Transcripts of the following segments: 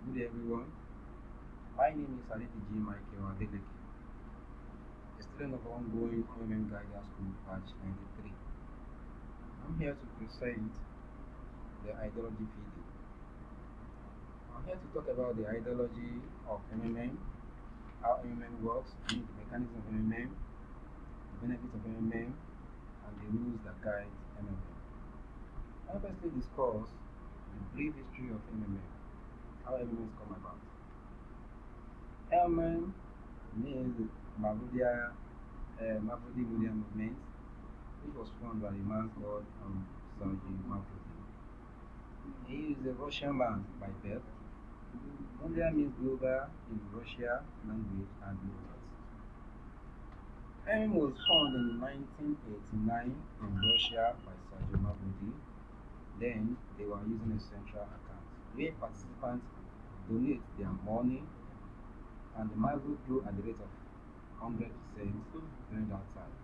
Good day, everyone. My name is Adediji Micheal Adeleke, a student of ongoing Women Guidance School, Batch 93. I'm here to present the ideology video. I'm here to talk about the ideology of MMM, how MMM works, the mechanism of MMM, the benefits of MMM, and the rules that guide MMM. I'll firstly discuss the brief history of MMM, how MMMs come about. MMM means Mavrudi Media Movement, which was formed by a man called Sergei Mavrudi. He is a Russian man by birth. Mondial means global in Russia language and movement. M was found in 1989 in Russia by Sergei Mavrudi. Then they were using a central account where participants donate their money, and the market grew at the rate of 100% during that time.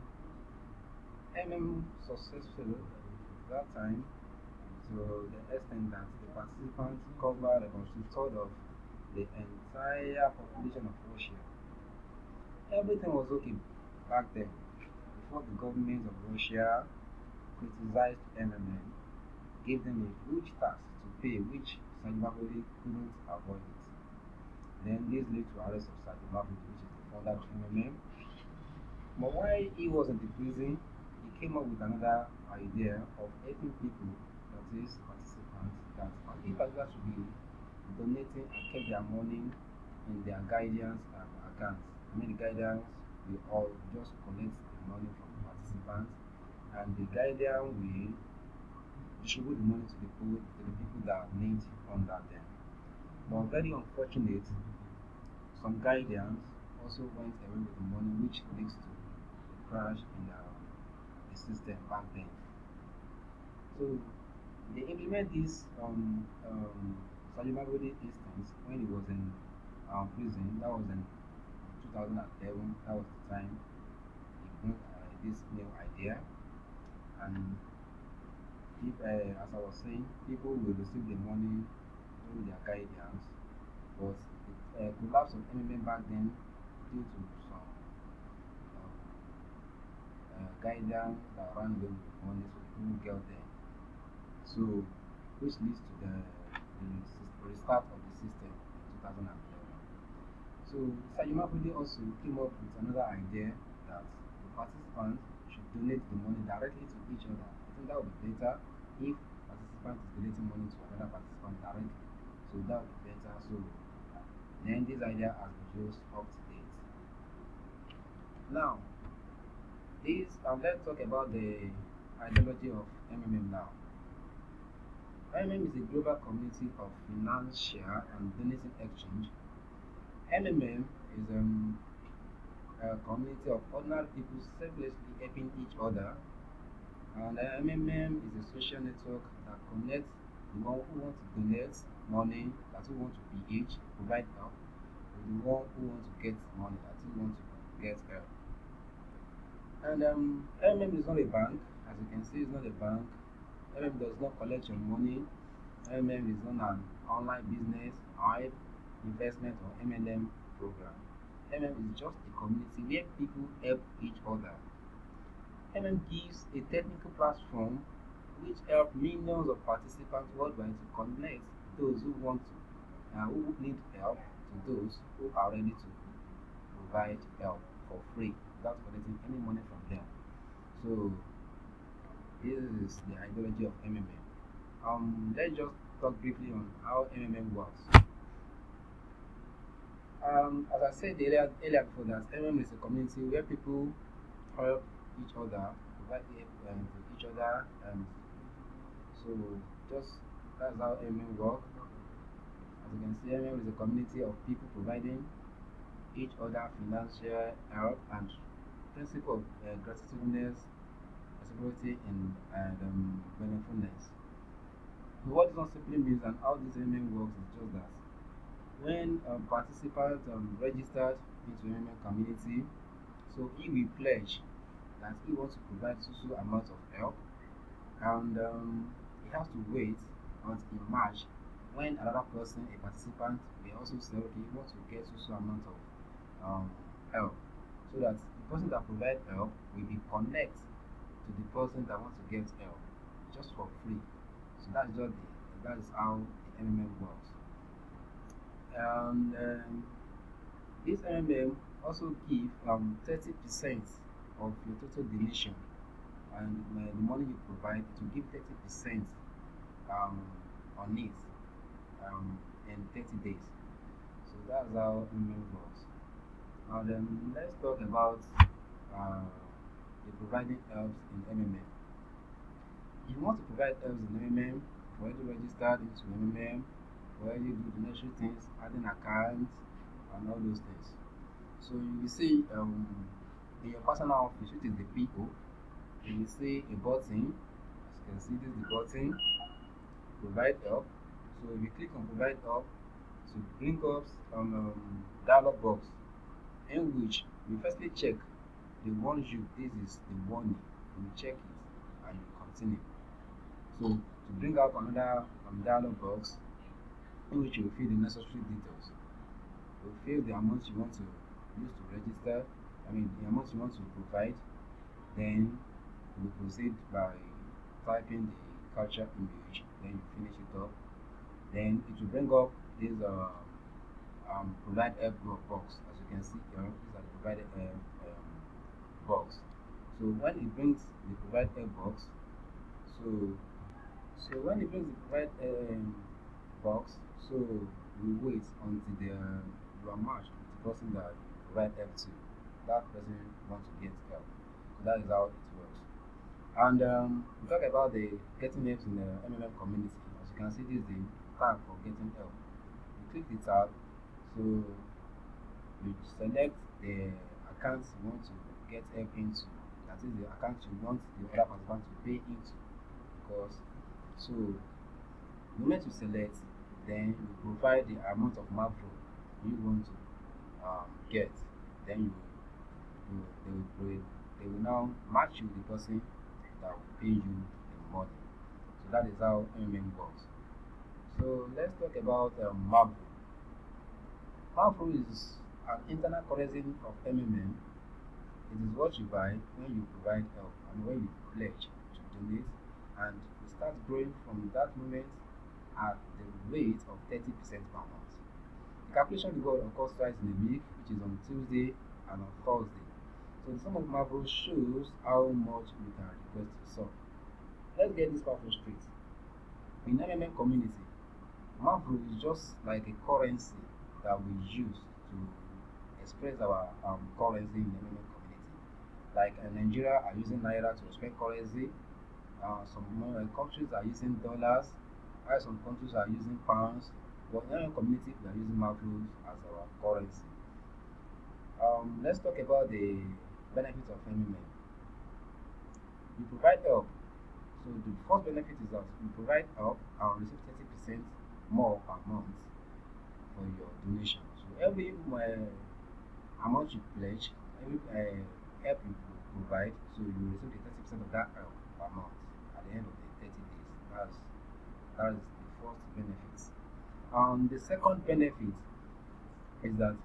MM successful that time to the extent that the participants covered about two-thirds of the entire population of Russia. Everything was okay back then, before the government of Russia criticized MMN, gave them a huge tax to pay, which Sajibaboli couldn't avoid it. Then this led to arrest of Sajibaboli, which is the founder of MMN. But while he was in the prison, he came up with another idea of helping people, that is participants, that if people should be donating and keep their money in their guidance accounts. I mean, the guidance will all just collect the money from the participants, and the guidance will distribute the money to the people that need under them. But very unfortunate, some guidance also went away with the money, which leads to the crash in the system back then. So they implement this Salimabodi instance when he was in prison. That was in 2011. That was the time he brought this new idea. And if, as I was saying, people will receive the money through their guidance, but the collapse of MMM back then due to some guidance that ran away with the money, so they couldn't get there. So, which leads to the restart of the system in 2011. So, Sayuma Bude also came up with another idea that the participants should donate the money directly to each other. I think that would be better if participant is donating money to another participant directly. So that would be better. So then this idea has been just up to date. Now, let's talk about the ideology of MMM now. MMM is a global community of financial and donating exchange. MMM is a community of ordinary people selflessly helping each other, and MMM is a social network that connects the one who wants to donate money, that who want to PH, provide help, with the one who wants to get money, that who wants to get help. And MMM is not a bank, as you can see, it's not a bank. MMM does not collect your money. MMM is not an online business or investment or MLM program. MMM is just a community where people help each other. MMM gives a technical platform which helps millions of participants worldwide to connect those who want to, who need help, to those who are ready to provide help for free without collecting any money from them. So this is the ideology of MMM. Let's just talk briefly on how MMM works. As I said earlier before, that MMM is a community where people help each other, provide help to each other, and so just that's how MMM works. As you can see, MMM is a community of people providing each other financial help and principle of gratitudeness, reciprocity, and benefitness. So what this not simply means and how this MMM works is just that when participants registered into MMM community, so he will pledge that he wants to provide social amount of help, and he has to wait until March when another person, a participant, may also say, okay, you want to get so amount of help, so that the person that provide help will be connect to the person that wants to get help just for free. So that is how the MMM works. And this MMM also give 30% of your total donation, and the money you provide to give 30% on it in 30 days. So that's how MMM works. Now then, let's talk about the providing helps in MMM. If you want to provide helps in MMM, you already registered into MMM, you already do the necessary things, adding accounts and all those things. So you will see in your personal office, which is the PO, you will see a button. As you can see, this is the button, provide help. So if you click on provide help, to bring up dialog box in which you firstly check the one you, this is the one you check it and you continue. So to bring up another dialog box in which you fill the necessary details. You fill the amount you want to use to register, the amount you want to provide. Then you proceed by typing the capture image, then you finish it up. Then it will bring up this provide help box. As you can see here, these are the provided box. So when it brings the provide help box, so when it brings the provide box, so we wait until you are matched with the person that you provide help to. That person wants to get help. So that is how it works. And we talk about the getting help in the MMM community. As you can see, this is the tab for getting help. You click the tab, so you select the accounts you want to get help into. That is the account you want the other participant to pay into. Because so the moment you select, then you provide the amount of macro you want to get. Then they will now match you the person that will pay you the money. So that is how MMM works. So let's talk about Mavro. Mavro is an internal currency of MMM. It is what you buy when you provide help and when you pledge to donate, and it starts growing from that moment at the rate of 30% per month. The calculation will go of course twice in a week, which is on Tuesday and on Thursday. So the sum of Mavro shows how much we can request to sum. Let's get this part straight. In MMM community, Mavro is just like a currency that we use to express our currency in the MMM community. Like Nigeria are using Naira to express currency. Some countries are using dollars, while some countries are using pounds. But in our community, we are using Mavros as our currency. Let's talk about the benefits of MMM. You provide help. So the first benefit is that you provide help and receive 30% more per month for your donation. So every amount you pledge, every help you provide, so you receive the 30% of that help per month at the end of the 30 days. That is the first benefit. The second benefit is that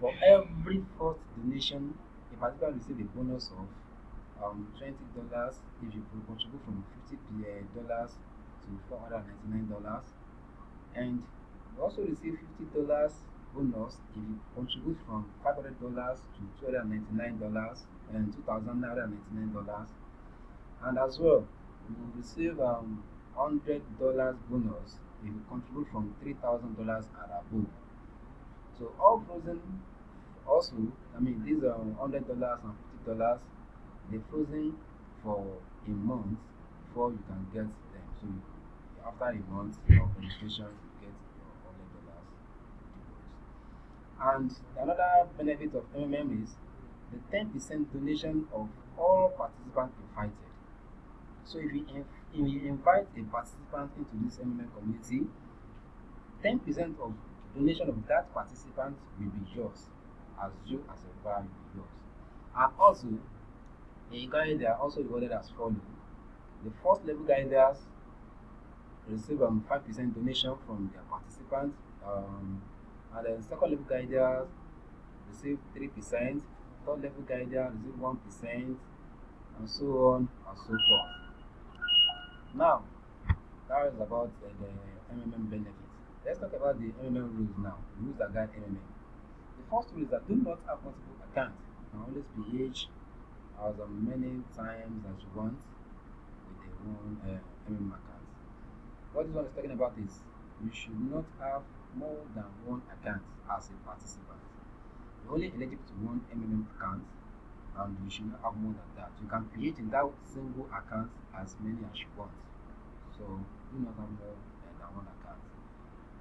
for every first donation, a participant receives a bonus of $20 if you contribute from $50 to $499, and you also receive $50 bonus if you contribute from $500 to $299 and $2,999, and as well you will receive $100 bonus if you contribute from $3,000 and above. So all frozen also, these are $100 and $50. They're frozen for a month before you can get them. So after a month of registration, you get your $100. And another benefit of MMM is the 10% donation of all participants invited. So if you invite a participant into this MMM community, 10% of donation of that participant will be yours, as you as a value yours. And also, a guide are also rewarded as follows. The first level guiders receive 5% donation from their participants. And then second level guiders receive 3%, third level guider receive 1%, and so on and so forth. Now, that is about the MMM benefits. Let's talk about the MMM rules now. The rules that guide MMM. The first rule is that do not have multiple accounts. You can always pH as many times as you want with the one MMM account. What this one is talking about is you should not have more than one account as a participant. You're only eligible to one MMM account, and you should not have more than that. You can create in that single account as many as you want. So do not have more than one account.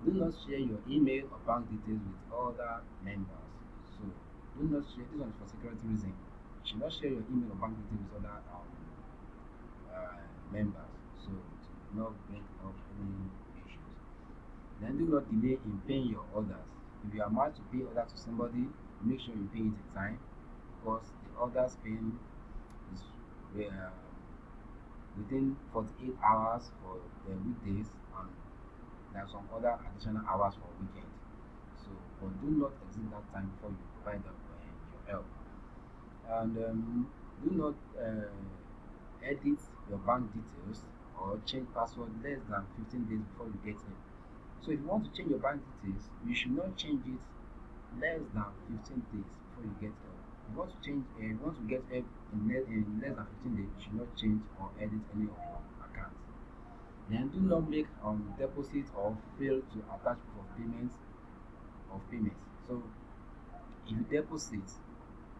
Do not share your email or bank details with other members. So do not share. This one is for security reason. You should not share your email or bank details with other members. So to not bring up any issues. Then do not delay in paying your orders. If you are married to pay order to somebody, make sure you pay it in time, because the orders paying is within 48 hours for the weekdays, and there are some other additional hours for weekend. So, but do not exceed that time before you provide your help. And do not edit your bank details or change password less than 15 days before you get in. So if you want to change your bank details, you should not change it less than 15 days before you get help. If you want to change, you want to get help in less than 15 days, you should not change or edit any of your accounts. Then do not make deposits or fail to attach proof of payment. So if you deposit,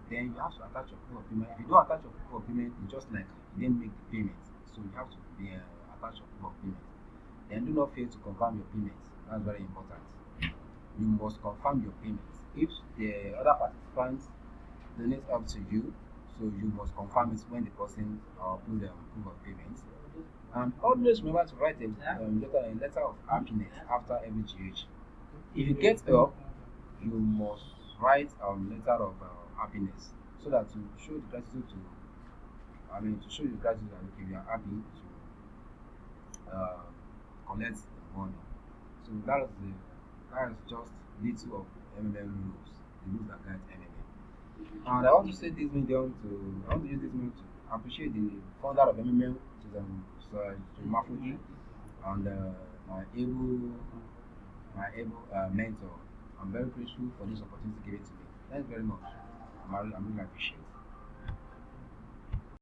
then you have to attach your proof of payment. If you don't attach your proof of payment, it's just like you didn't make the payment. So you have to attach your proof of payment. Then do not fail to confirm your payment. That's very important. You must confirm your payment. If the other participants donate up to you, so you must confirm it when the person put the proof of payment. And always remember to write a letter of happiness after every GH. If you get help, you must write a letter of happiness, so that to show the gratitude to show the gratitude that okay, you are happy to collect the money. So that is just little of MMM rules, the rules that guide MMM. And I want to use this medium to appreciate the founder of MMM, which is Sir Mafuji, and my able mentor. I'm very grateful for this opportunity given to me. Thanks very much. I'm really appreciate it.